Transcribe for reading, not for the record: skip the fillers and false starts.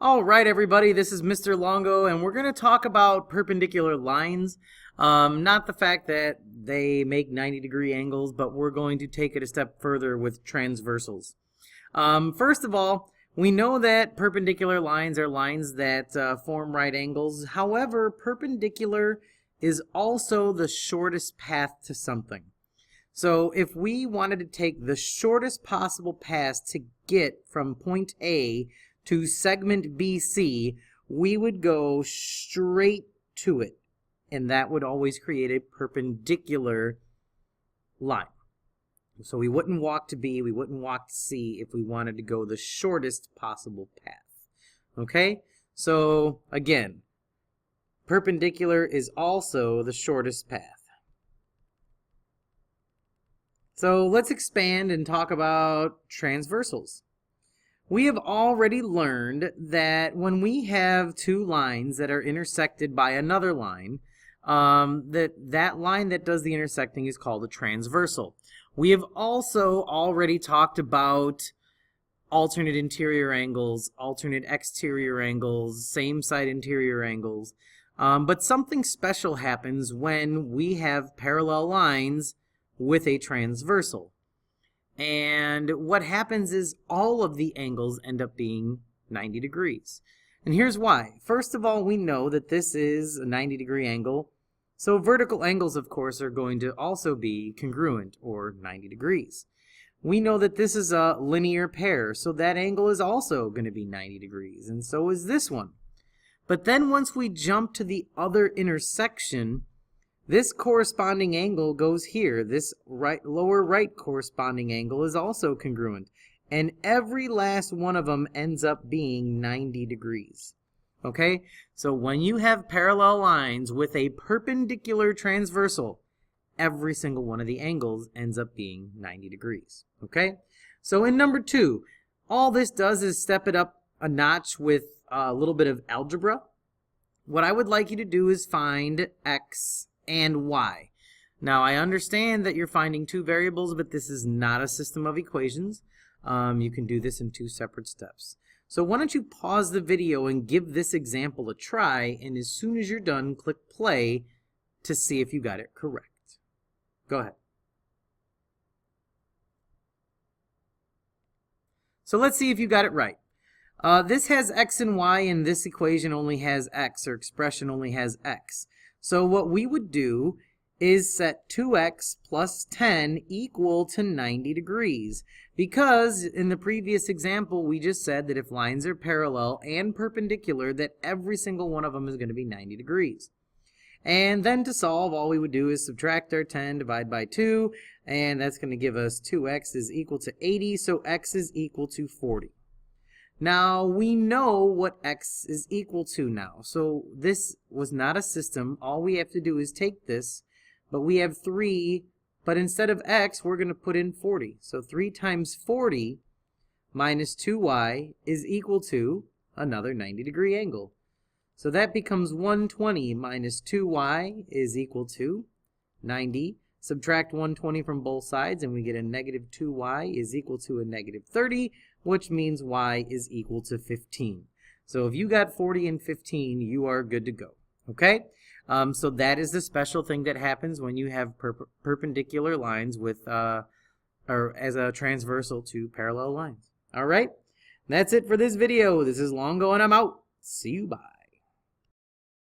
All right, everybody, this is Mr. Longo, and we're going to talk about perpendicular lines. Not the fact that they make 90-degree angles, but we're going to take it a step further with transversals. First of all, we know that perpendicular lines are lines that form right angles. However, perpendicular is also the shortest path to something. So if we wanted to take the shortest possible path to get from point A to segment BC, we would go straight to it, and that would always create a perpendicular line. So we wouldn't walk to B, we wouldn't walk to C if we wanted to go the shortest possible path. Okay? So again, perpendicular is also the shortest path. So let's expand and talk about transversals. We have already learned that when we have two lines that are intersected by another line, that line that does the intersecting is called a transversal. We have also already talked about alternate interior angles, alternate exterior angles, same side interior angles. But something special happens when we have parallel lines with a transversal. And what happens is all of the angles end up being 90 degrees. And here's why. First of all, we know that this is a 90-degree angle. So vertical angles, of course, are going to also be congruent, or 90 degrees. We know that this is a linear pair, so that angle is also going to be 90 degrees, and so is this one. But then once we jump to the other intersection, this corresponding angle goes here. This lower right corresponding angle is also congruent. And every last one of them ends up being 90 degrees. Okay? So when you have parallel lines with a perpendicular transversal, every single one of the angles ends up being 90 degrees. Okay? So in number 2, all this does is step it up a notch with a little bit of algebra. What I would like you to do is find x and y. Now, I understand that you're finding two variables, but this is not a system of equations. You can do this in 2 separate steps. So why don't you pause the video and give this example a try, and as soon as you're done, click play to see if you got it correct. Go ahead. So let's see if you got it right. This has x and y, and this equation only has x, or expression only has x. So what we would do is set 2x plus 10 equal to 90 degrees. Because in the previous example, we just said that if lines are parallel and perpendicular, that every single one of them is going to be 90 degrees. And then to solve, all we would do is subtract our 10, divide by 2, and that's going to give us 2x is equal to 80, so x is equal to 40. Now, we know what x is equal to now. So this was not a system. All we have to do is take this, but we have 3, but instead of x, we're going to put in 40. So 3 times 40 minus 2y is equal to another 90-degree angle. So that becomes 120 minus 2y is equal to 90. Subtract 120 from both sides, and we get a negative 2y is equal to a negative 30, which means y is equal to 15. So if you got 40 and 15, you are good to go. Okay? So that is the special thing that happens when you have perpendicular lines with, or as a transversal to parallel lines. All right? That's it for this video. This is Longo, and I'm out. See you. Bye.